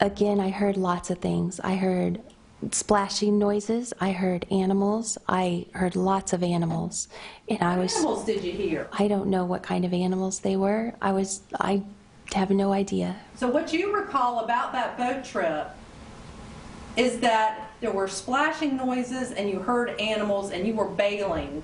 Again, I heard lots of things. I heard splashing noises. I heard animals. I heard lots of animals. And What animals did you hear? I don't know what kind of animals they were. I have no idea. So what you recall about that boat trip is that there were splashing noises and you heard animals and you were bailing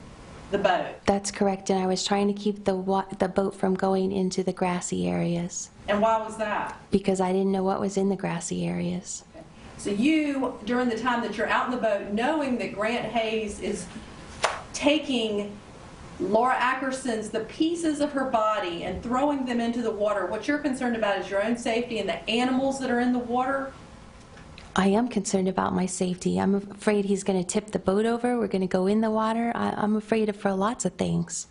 the boat. That's correct, and I was trying to keep the boat from going into the grassy areas. And why was that? Because I didn't know what was in the grassy areas. Okay. So you, during the time that you're out in the boat, knowing that Grant Hayes is taking Laura Ackerson's, the pieces of her body, and throwing them into the water, what you're concerned about is your own safety and the animals that are in the water? I am concerned about my safety. I'm afraid he's going to tip the boat over. We're going to go in the water. I'm afraid for lots of things.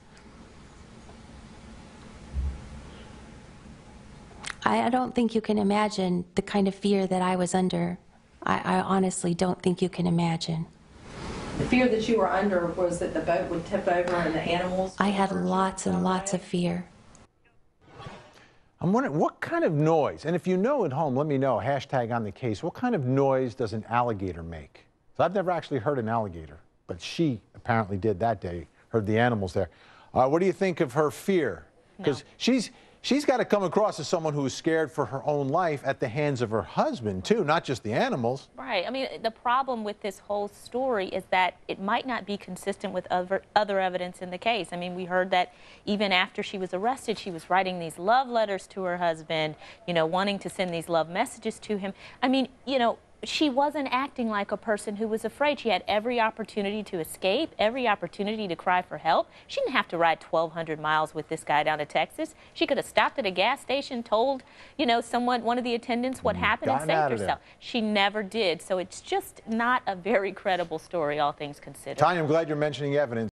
I don't think you can imagine the kind of fear that I was under. I honestly don't think you can imagine. The fear that you were under was that the boat would tip over and the animals... I had lots and lots of fear. I'm wondering, what kind of noise, and if you know at home, let me know, hashtag on the case, what kind of noise does an alligator make? So I've never actually heard an alligator, but she apparently did that day, heard the animals there. What do you think of her fear? Because she's got to come across as someone who is scared for her own life at the hands of her husband, too, not just the animals. Right. I mean, the problem with this whole story is that it might not be consistent with other evidence in the case. I mean, we heard that even after she was arrested, she was writing these love letters to her husband, you know, wanting to send these love messages to him. I mean, you know, she wasn't acting like a person who was afraid. She had every opportunity to escape, every opportunity to cry for help. She didn't have to ride 1,200 miles with this guy down to Texas. She could have stopped at a gas station, told, you know, one of the attendants what happened and saved herself. She never did. So it's just not a very credible story, all things considered. Tanya, I'm glad you're mentioning evidence.